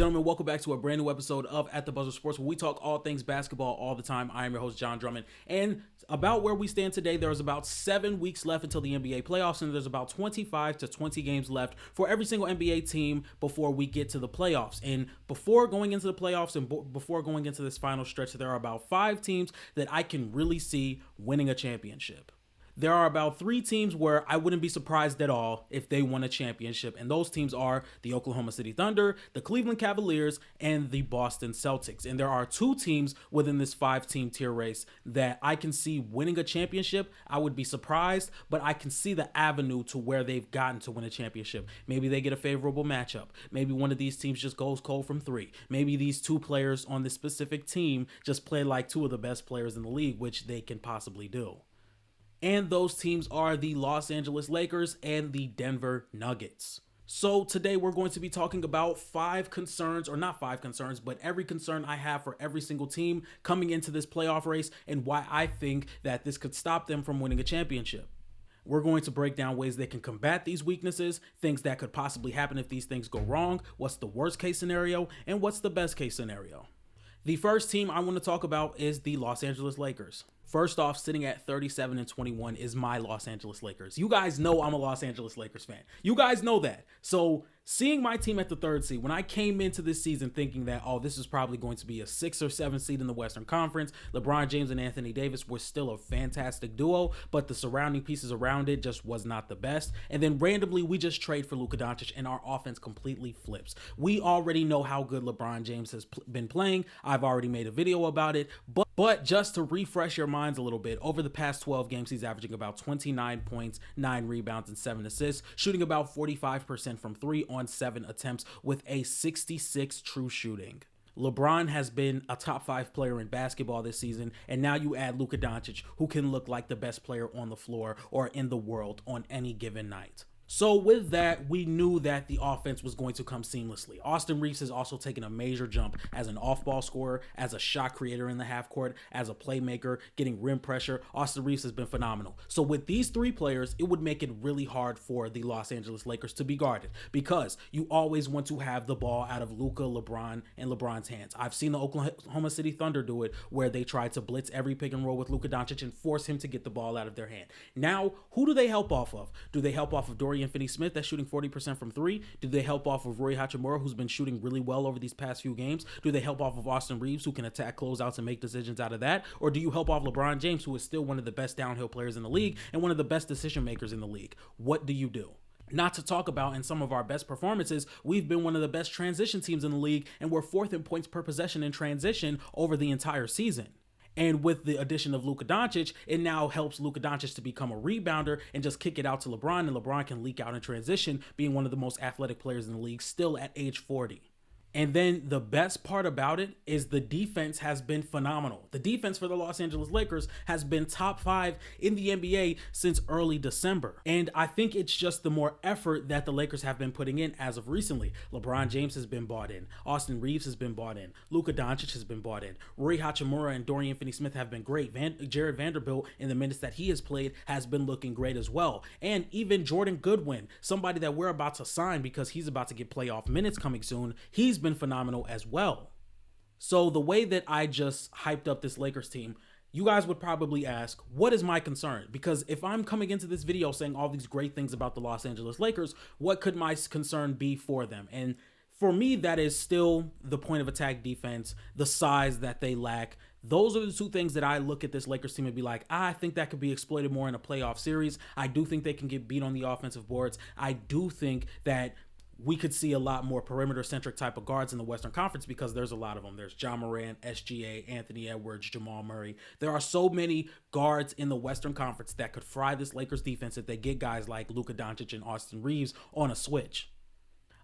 gentlemen, welcome back to a brand new episode of At the Buzzer Sports, where we talk all things basketball all the time. I am your host, John Drummond. And about where we stand today, there's about 7 weeks left until the NBA playoffs, and there's about 25 to 20 games left for every single NBA team before we get to the playoffs. And before going into the playoffs and before going into this final stretch, there are about 5 teams that I can really see winning a championship. There are about 3 teams where I wouldn't be surprised at all if they won a championship, and those teams are the Oklahoma City Thunder, the Cleveland Cavaliers, and the Boston Celtics. And there are 2 teams within this 5-team tier race that I can see winning a championship. I would be surprised, but I can see the avenue to where they've gotten to win a championship. Maybe they get a favorable matchup. Maybe one of these teams just goes cold from 3. Maybe these 2 players on this specific team just play like 2 of the best players in the league, which they can possibly do. And those teams are the Los Angeles Lakers and the Denver Nuggets. So today we're going to be talking about 5 concerns, or not 5 concerns, but every concern I have for every single team coming into this playoff race and why I think that this could stop them from winning a championship. We're going to break down ways they can combat these weaknesses, things that could possibly happen if these things go wrong, what's the worst case scenario, and what's the best case scenario. The first team I want to talk about is the Los Angeles Lakers. First off, sitting at 37-21 is my Los Angeles Lakers. You guys know I'm a Los Angeles Lakers fan. You guys know that. So seeing my team at the 3rd seed, when I came into this season thinking that, this is probably going to be a 6 or 7 seed in the Western Conference, LeBron James and Anthony Davis were still a fantastic duo, but the surrounding pieces around it just was not the best. And then randomly, we just trade for Luka Doncic and our offense completely flips. We already know how good LeBron James has been playing. I've already made a video about it, but just to refresh your minds a little bit, over the past 12 games, he's averaging about 29 points, 9 rebounds, and 7 assists, shooting about 45% from 3 on 7 attempts with a 66 true shooting. LeBron has been a top 5 player in basketball this season, and now you add Luka Doncic, who can look like the best player on the floor or in the world on any given night. So with that, we knew that the offense was going to come seamlessly. Austin Reeves has also taken a major jump as an off-ball scorer, as a shot creator in the half court, as a playmaker, getting rim pressure. Austin Reeves has been phenomenal. So with these 3 players, it would make it really hard for the Los Angeles Lakers to be guarded, because you always want to have the ball out of Luka, LeBron, and LeBron's hands. I've seen the Oklahoma City Thunder do it, where they tried to blitz every pick and roll with Luka Doncic and force him to get the ball out of their hand. Now, who do they help off of? Do they help off of Dorian Finney-Smith, that's shooting 40% from 3? Do they help off of Rui Hachimura, who's been shooting really well over these past few games? Do they help off of Austin Reeves, who can attack closeouts and make decisions out of that? Or do you help off LeBron James, who is still one of the best downhill players in the league and one of the best decision makers in the league? What do you do? Not to talk about, in some of our best performances, we've been one of the best transition teams in the league, and we're 4th in points per possession in transition over the entire season. And with the addition of Luka Doncic, it now helps Luka Doncic to become a rebounder and just kick it out to LeBron, and LeBron can leak out in transition, being one of the most athletic players in the league still at age 40. And then the best part about it is the defense has been phenomenal. The defense for the Los Angeles Lakers has been top 5 in the NBA since early December. And I think it's just the more effort that the Lakers have been putting in as of recently. LeBron James has been bought in. Austin Reeves has been bought in. Luka Doncic has been bought in. Rui Hachimura and Dorian Finney-Smith have been great. Jared Vanderbilt, in the minutes that he has played, has been looking great as well. And even Jordan Goodwin, somebody that we're about to sign because he's about to get playoff minutes coming soon, he's been phenomenal as well. So the way that I just hyped up this Lakers team, you guys would probably ask, what is my concern? Because if I'm coming into this video saying all these great things about the Los Angeles Lakers, what could my concern be for them? And for me, that is still the point of attack defense, the size that they lack. Those are the 2 things that I look at this Lakers team and be like, I think that could be exploited more in a playoff series. I do think they can get beat on the offensive boards. I do think that we could see a lot more perimeter-centric type of guards in the Western Conference, because there's a lot of them. There's Ja Morant, SGA, Anthony Edwards, Jamal Murray. There are so many guards in the Western Conference that could fry this Lakers defense if they get guys like Luka Doncic and Austin Reeves on a switch.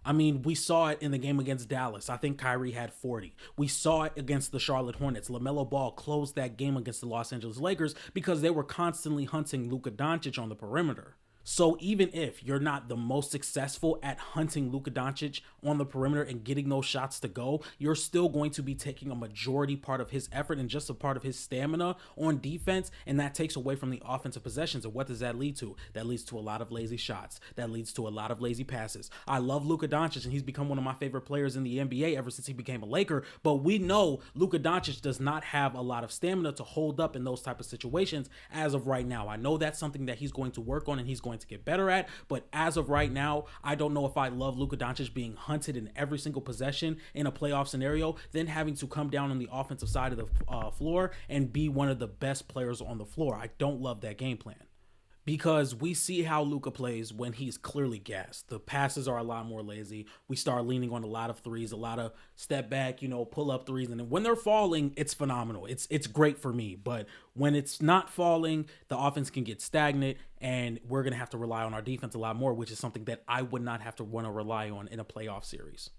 I mean, we saw it in the game against Dallas. I think Kyrie had 40. We saw it against the Charlotte Hornets. LaMelo Ball closed that game against the Los Angeles Lakers because they were constantly hunting Luka Doncic on the perimeter. So even if you're not the most successful at hunting Luka Doncic on the perimeter and getting those shots to go, you're still going to be taking a majority part of his effort and just a part of his stamina on defense, and that takes away from the offensive possessions. And what does that lead to? That leads to a lot of lazy shots. That leads to a lot of lazy passes. I love Luka Doncic, and he's become one of my favorite players in the NBA ever since he became a Laker, but we know Luka Doncic does not have a lot of stamina to hold up in those type of situations as of right now. I know that's something that he's going to work on and he's going to get better at, but as of right now, I don't know if I love Luka Doncic being hunted in every single possession in a playoff scenario, then having to come down on the offensive side of the floor and be one of the best players on the floor. I don't love that game plan. Because we see how Luka plays when he's clearly gassed. The passes are a lot more lazy. We start leaning on a lot of threes, a lot of step back, pull up threes. And then when they're falling, it's phenomenal. It's great for me. But when it's not falling, the offense can get stagnant and we're going to have to rely on our defense a lot more, which is something that I would not have to want to rely on in a playoff series.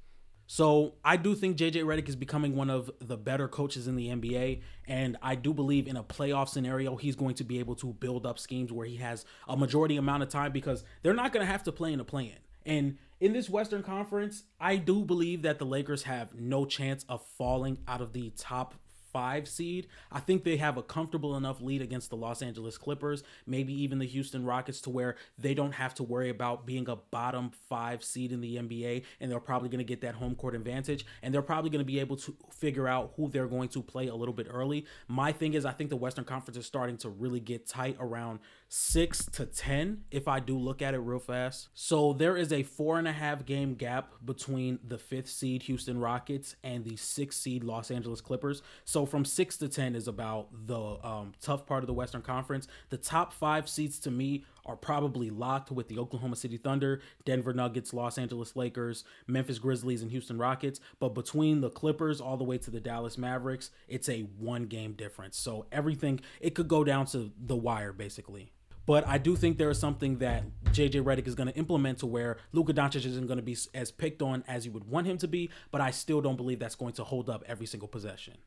So I do think JJ Redick is becoming one of the better coaches in the NBA, and I do believe in a playoff scenario, he's going to be able to build up schemes where he has a majority amount of time because they're not going to have to play in a play-in. And in this Western Conference, I do believe that the Lakers have no chance of falling out of the top 5 seed. I think they have a comfortable enough lead against the Los Angeles Clippers, maybe even the Houston Rockets, to where they don't have to worry about being a bottom 5 seed in the NBA, and they're probably going to get that home court advantage, and they're probably going to be able to figure out who they're going to play a little bit early. My thing is, I think the Western Conference is starting to really get tight around 6 to 10 if I do look at it real fast. So there is a 4.5 game gap between the 5th seed Houston Rockets and the 6th seed Los Angeles Clippers. So from 6 to 10 is about the tough part of the Western Conference. The top 5 seeds to me are probably locked with the Oklahoma City Thunder, Denver Nuggets, Los Angeles Lakers, Memphis Grizzlies, and Houston Rockets. But between the Clippers all the way to the Dallas Mavericks, it's a 1 game difference. So everything, it could go down to the wire basically. But I do think there is something that JJ Redick is going to implement to where Luka Doncic isn't going to be as picked on as you would want him to be, but I still don't believe that's going to hold up every single possession.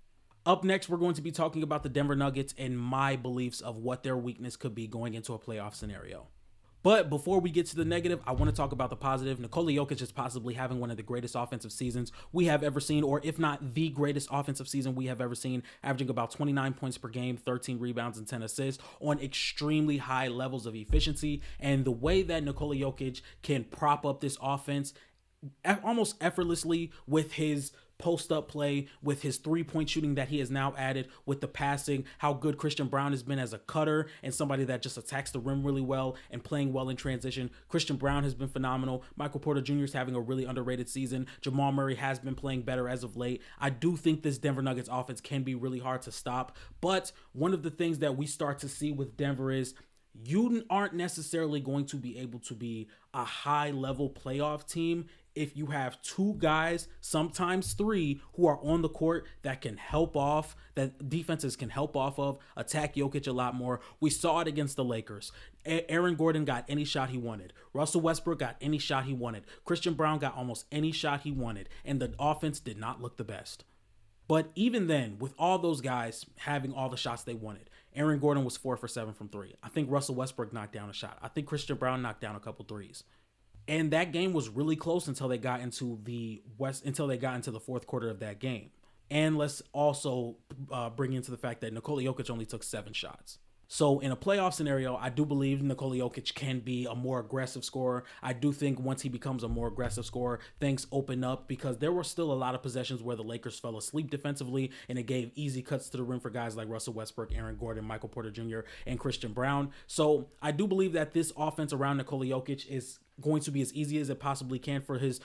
Up next, we're going to be talking about the Denver Nuggets and my beliefs of what their weakness could be going into a playoff scenario. But before we get to the negative, I want to talk about the positive. Nikola Jokic is possibly having one of the greatest offensive seasons we have ever seen, or if not the greatest offensive season we have ever seen, averaging about 29 points per game, 13 rebounds, and 10 assists on extremely high levels of efficiency. And the way that Nikola Jokic can prop up this offense almost effortlessly with his post-up play, with his three-point shooting that he has now added, with the passing, how good Christian Brown has been as a cutter and somebody that just attacks the rim really well and playing well in transition. Christian Brown has been phenomenal. Michael Porter Jr. is having a really underrated season. Jamal Murray has been playing better as of late. I do think this Denver Nuggets offense can be really hard to stop, but one of the things that we start to see with Denver is you aren't necessarily going to be able to be a high-level playoff team if you have 2 guys, sometimes 3, who are on the court that can help off, that defenses can help off of, attack Jokic a lot more. We saw it against the Lakers. Aaron Gordon got any shot he wanted. Russell Westbrook got any shot he wanted. Christian Brown got almost any shot he wanted, and the offense did not look the best. But even then, with all those guys having all the shots they wanted, Aaron Gordon was 4 for 7 from 3. I think Russell Westbrook knocked down a shot. I think Christian Brown knocked down a couple threes. And that game was really close until they got into the fourth quarter of that game. And let's also bring into the fact that Nikola Jokic only took 7 shots. So in a playoff scenario, I do believe Nikola Jokic can be a more aggressive scorer. I do think once he becomes a more aggressive scorer, things open up because there were still a lot of possessions where the Lakers fell asleep defensively and it gave easy cuts to the rim for guys like Russell Westbrook, Aaron Gordon, Michael Porter Jr., and Christian Brown. So I do believe that this offense around Nikola Jokic is going to be as easy as it possibly can for his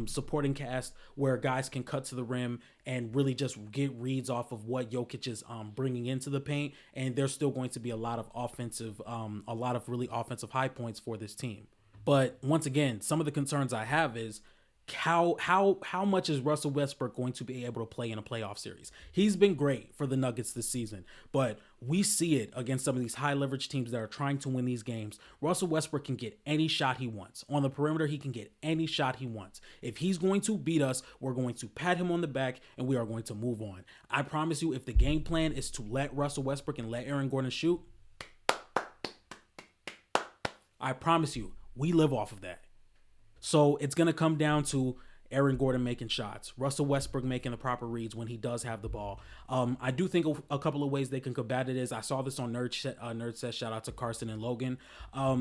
supporting cast, where guys can cut to the rim and really just get reads off of what Jokic is bringing into the paint. And there's still going to be a lot of really offensive high points for this team. But once again, some of the concerns I have is how much is Russell Westbrook going to be able to play in a playoff series? He's been great for the Nuggets this season, but we see it against some of these high leverage teams that are trying to win these games. Russell Westbrook can get any shot he wants. On the perimeter, he can get any shot he wants. If he's going to beat us, we're going to pat him on the back and we are going to move on. I promise you, if the game plan is to let Russell Westbrook and let Aaron Gordon shoot, I promise you, we live off of that. So it's going to come down to Aaron Gordon making shots, Russell Westbrook making the proper reads when he does have the ball. I do think a couple of ways they can combat it is, I saw this on Nerd Set, shout out to Carson and Logan.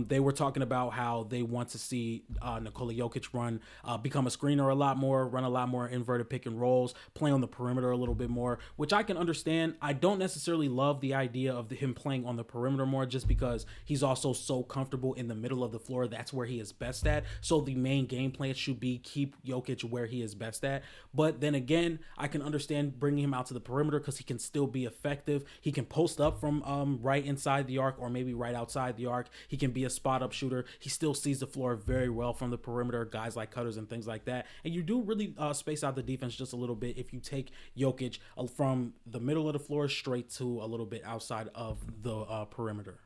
They were talking about how they want to see Nikola Jokic become a screener a lot more, run a lot more inverted pick and rolls, play on the perimeter a little bit more, which I can understand. I don't necessarily love the idea of him playing on the perimeter more, just because he's also so comfortable in the middle of the floor. That's where he is best at. So the main game plan should be keep Jokic where he is best at. But then again, I can understand bringing him out to the perimeter because he can still be effective. He can post up from right inside the arc or maybe right outside the arc. He can be a spot up shooter. He still sees the floor very well from the perimeter, guys like cutters and things like that. And you do really space out the defense just a little bit if you take Jokic from the middle of the floor straight to a little bit outside of the perimeter.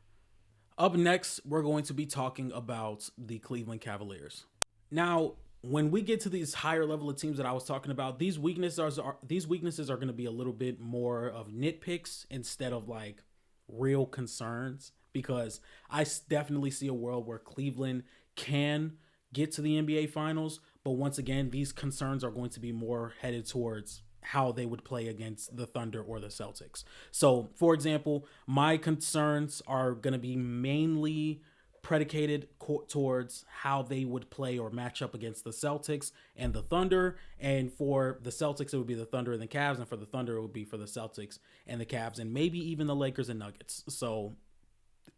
Up next, we're going to be talking about the Cleveland Cavaliers. Now, when we get to these higher level of teams that I was talking about, these weaknesses are going to be a little bit more of nitpicks instead of like real concerns, because I definitely see a world where Cleveland can get to the NBA Finals, but once again, these concerns are going to be more headed towards how they would play against the Thunder or the Celtics. So, for example, my concerns are going to be mainly predicated towards how they would play or match up against the Celtics and the Thunder. And for the Celtics, it would be the Thunder and the Cavs. And for the Thunder, it would be for the Celtics and the Cavs, and maybe even the Lakers and Nuggets. So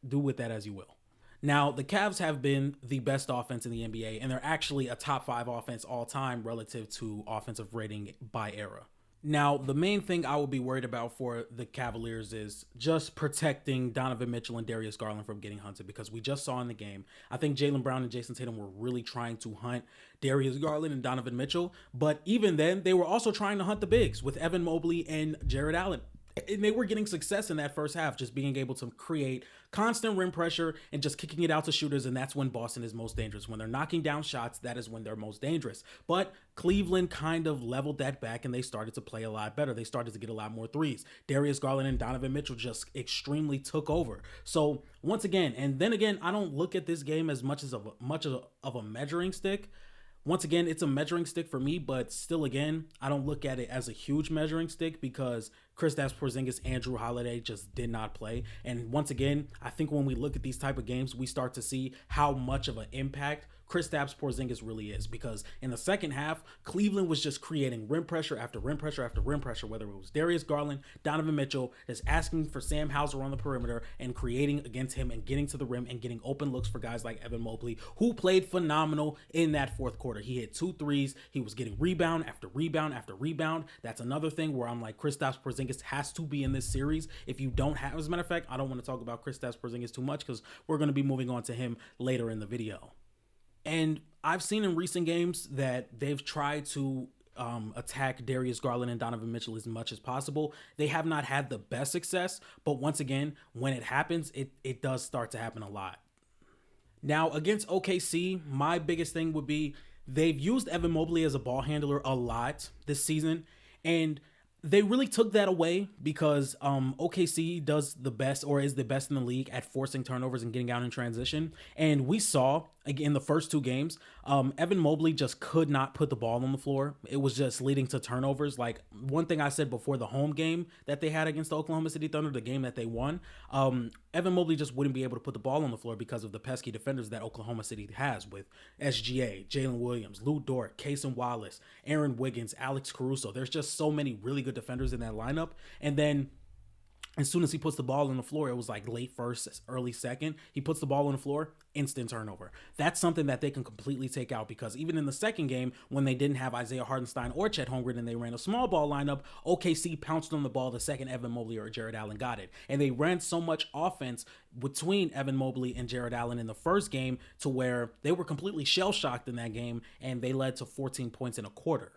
do with that as you will. Now, the Cavs have been the best offense in the NBA, and they're actually a top 5 offense all time relative to offensive rating by era. Now, the main thing I would be worried about for the Cavaliers is just protecting Donovan Mitchell and Darius Garland from getting hunted, because we just saw in the game, I think Jaylen Brown and Jason Tatum were really trying to hunt Darius Garland and Donovan Mitchell, but even then, they were also trying to hunt the bigs with Evan Mobley and Jared Allen. And they were getting success in that first half, just being able to create constant rim pressure and just kicking it out to shooters. And that's when Boston is most dangerous. When they're knocking down shots, that is when they're most dangerous. But Cleveland kind of leveled that back, and they started to play a lot better. They started to get a lot more threes. Darius Garland and Donovan Mitchell just extremely took over. So once again, and then again, I don't look at this game as much of a measuring stick. Once again, it's a measuring stick for me, but still, again, I don't look at it as a huge measuring stick because Kristaps Porzingis and Jrue Holiday just did not play. And once again, I think when we look at these type of games, we start to see how much of an impact Kristaps Porzingis really is, because in the second half, Cleveland was just creating rim pressure after rim pressure after rim pressure, whether it was Darius Garland, Donovan Mitchell, just asking for Sam Hauser on the perimeter and creating against him and getting to the rim and getting open looks for guys like Evan Mobley, who played phenomenal in that fourth quarter. He hit 2 threes. He was getting rebound after rebound after rebound. That's another thing where I'm like, Kristaps Porzingis has to be in this series. If you don't have, as a matter of fact, I don't want to talk about Kristaps Porzingis too much because we're going to be moving on to him later in the video. And I've seen in recent games that they've tried to attack Darius Garland and Donovan Mitchell as much as possible. They have not had the best success, but once again, when it happens, it does start to happen a lot. Now, against OKC, my biggest thing would be they've used Evan Mobley as a ball handler a lot this season, and they really took that away because OKC does the best, or is the best in the league at forcing turnovers and getting out in transition. And we saw, again, the first 2 games, Evan Mobley just could not put the ball on the floor. It was just leading to turnovers. Like, one thing I said before the home game that they had against the Oklahoma City Thunder, the game that they won, Evan Mobley just wouldn't be able to put the ball on the floor because of the pesky defenders that Oklahoma City has with SGA, Jalen Williams, Lou Dort, Cason Wallace, Aaron Wiggins, Alex Caruso. There's just so many really good defenders in that lineup. And then as soon as he puts the ball on the floor, it was like late first, early second. He puts the ball on the floor, instant turnover. That's something that they can completely take out, because even in the second game, when they didn't have Isaiah Hartenstein or Chet Holmgren and they ran a small ball lineup, OKC pounced on the ball the second Evan Mobley or Jared Allen got it. And they ran so much offense between Evan Mobley and Jared Allen in the first game to where they were completely shell-shocked in that game, and they led to 14 points in a quarter.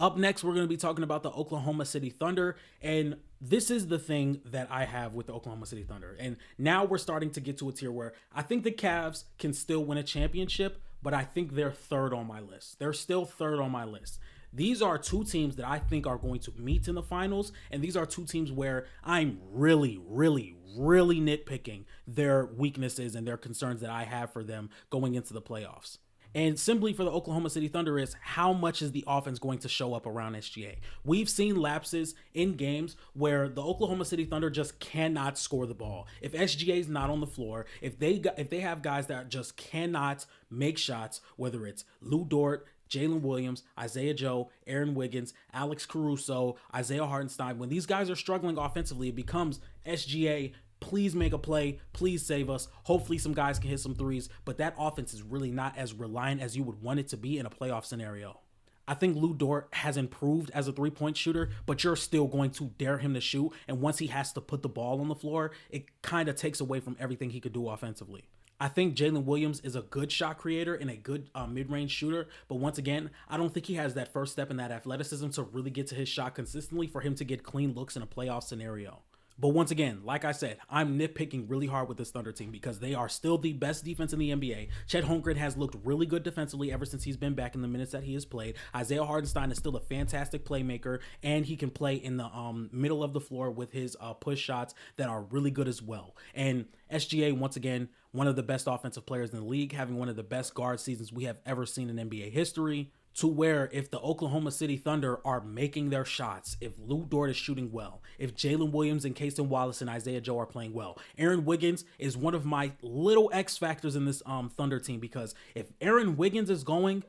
Up next, we're going to be talking about the Oklahoma City Thunder, and this is the thing that I have with the Oklahoma City Thunder. And now we're starting to get to a tier where I think the Cavs can still win a championship, but I think they're third on my list. They're still third on my list. these are two teams that I think are going to meet in the finals, and these are two teams where I'm really, really, really nitpicking their weaknesses and their concerns that I have for them going into the playoffs. And simply for the Oklahoma City Thunder is how much is the offense going to show up around SGA? We've seen lapses in games where the Oklahoma City Thunder just cannot score the ball. If SGA is not on the floor, if they have guys that just cannot make shots, whether it's Lou Dort, Jalen Williams, Isaiah Joe, Aaron Wiggins, Alex Caruso, Isaiah Hartenstein, when these guys are struggling offensively, it becomes SGA, please make a play, please save us. Hopefully some guys can hit some threes, but that offense is really not as reliant as you would want it to be in a playoff scenario. I think Lou Dort has improved as a three-point shooter, but you're still going to dare him to shoot, and once he has to put the ball on the floor, it kind of takes away from everything he could do offensively. I think Jalen Williams is a good shot creator and a good mid-range shooter, but once again, I don't think he has that first step in that athleticism to really get to his shot consistently for him to get clean looks in a playoff scenario. But once again, like I said, I'm nitpicking really hard with this Thunder team because they are still the best defense in the NBA. Chet Holmgren has looked really good defensively ever since he's been back in the minutes that he has played. Isaiah Hartenstein is still a fantastic playmaker, and he can play in the middle of the floor with his push shots that are really good as well. And SGA, once again, one of the best offensive players in the league, having one of the best guard seasons we have ever seen in NBA history. To where if the Oklahoma City Thunder are making their shots, if Lou Dort is shooting well, if Jalen Williams and Cason Wallace and Isaiah Joe are playing well, Aaron Wiggins is one of my little X factors in this Thunder team, because if Aaron Wiggins is going,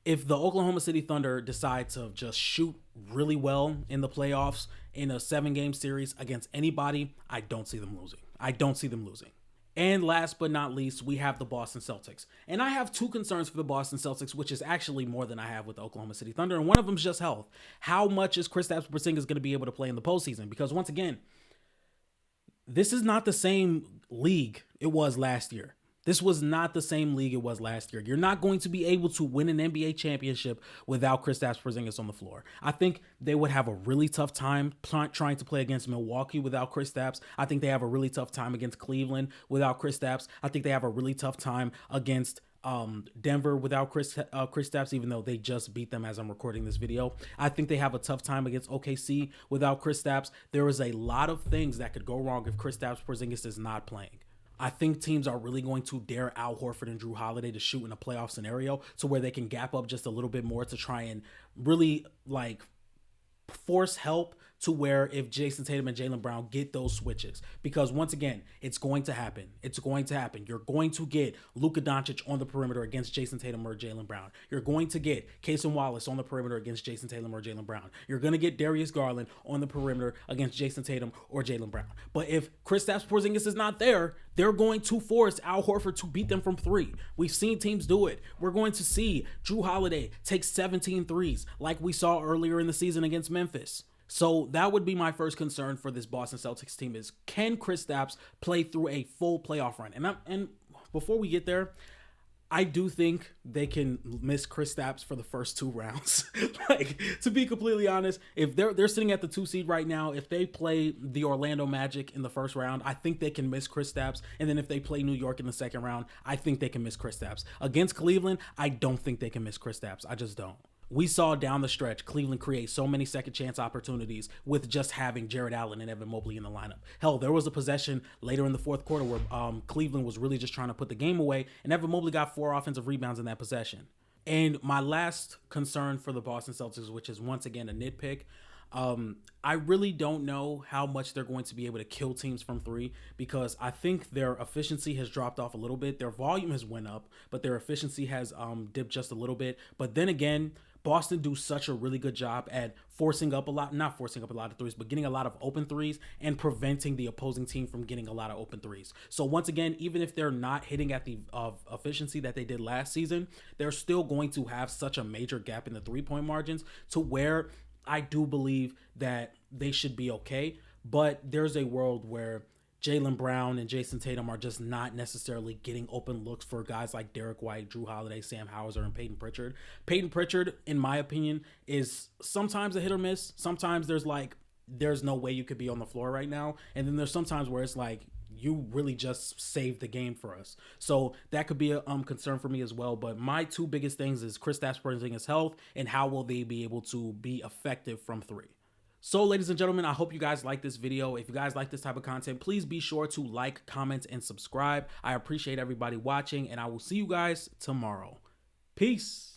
if the Oklahoma City Thunder decide to just shoot really well in the playoffs in a 7-game series against anybody, I don't see them losing. And last but not least, we have the Boston Celtics. And I have two concerns for the Boston Celtics, which is actually more than I have with the Oklahoma City Thunder. And one of them is just health. How much is Kristaps Porzingis going to be able to play in the postseason? Because once again, this is not the same league it was last year. This was not the same league it was last year. You're not going to be able to win an NBA championship without Kristaps Porzingis on the floor. I think they would have a really tough time trying to play against Milwaukee without Kristaps. I think they have a really tough time against Cleveland without Kristaps. I think they have a really tough time against Denver without Kristaps, even though they just beat them as I'm recording this video. I think they have a tough time against OKC without Kristaps. There is a lot of things that could go wrong if Kristaps Porzingis is not playing. I think teams are really going to dare Al Horford and Drew Holiday to shoot in a playoff scenario to where they can gap up just a little bit more to try and really force help to where if Jason Tatum and Jaylen Brown get those switches. Because once again, it's going to happen. You're going to get Luka Doncic on the perimeter against Jason Tatum or Jaylen Brown. You're going to get Cason Wallace on the perimeter against Jason Tatum or Jaylen Brown. You're going to get Darius Garland on the perimeter against Jason Tatum or Jaylen Brown. But if Kristaps Porzingis is not there, they're going to force Al Horford to beat them from three. We've seen teams do it. We're going to see Drew Holiday take 17 threes like we saw earlier in the season against Memphis. So that would be my first concern for this Boston Celtics team is, can Kristaps play through a full playoff run? And before we get there, I do think they can miss Kristaps for the first 2 rounds. To be completely honest, if they're sitting at the 2 seed right now, if they play the Orlando Magic in the first round, I think they can miss Kristaps. And then if they play New York in the second round, I think they can miss Kristaps. Against Cleveland, I don't think they can miss Kristaps. I just don't. We saw down the stretch Cleveland create so many second chance opportunities with just having Jared Allen and Evan Mobley in the lineup. Hell, there was a possession later in the fourth quarter where Cleveland was really just trying to put the game away, and Evan Mobley got 4 offensive rebounds in that possession. And my last concern for the Boston Celtics, which is once again a nitpick, I really don't know how much they're going to be able to kill teams from 3, because I think their efficiency has dropped off a little bit. Their volume has went up, but their efficiency has dipped just a little bit. But then again, Boston do such a really good job at not forcing up a lot of threes, but getting a lot of open threes and preventing the opposing team from getting a lot of open threes. So once again, even if they're not hitting at the efficiency that they did last season, they're still going to have such a major gap in the 3-point margins to where I do believe that they should be okay. But there's a world where Jaylen Brown and Jason Tatum are just not necessarily getting open looks for guys like Derek White, Drew Holiday, Sam Hauser, and Peyton Pritchard. Peyton Pritchard, in my opinion, is sometimes a hit or miss. Sometimes there's no way you could be on the floor right now. And then there's sometimes where it's like, you really just saved the game for us. So that could be a concern for me as well. But my two biggest things is Kristaps Porzingis' health and how will they be able to be effective from three. So, ladies and gentlemen, I hope you guys like this video. If you guys like this type of content, please be sure to like, comment, and subscribe. I appreciate everybody watching, and I will see you guys tomorrow. Peace.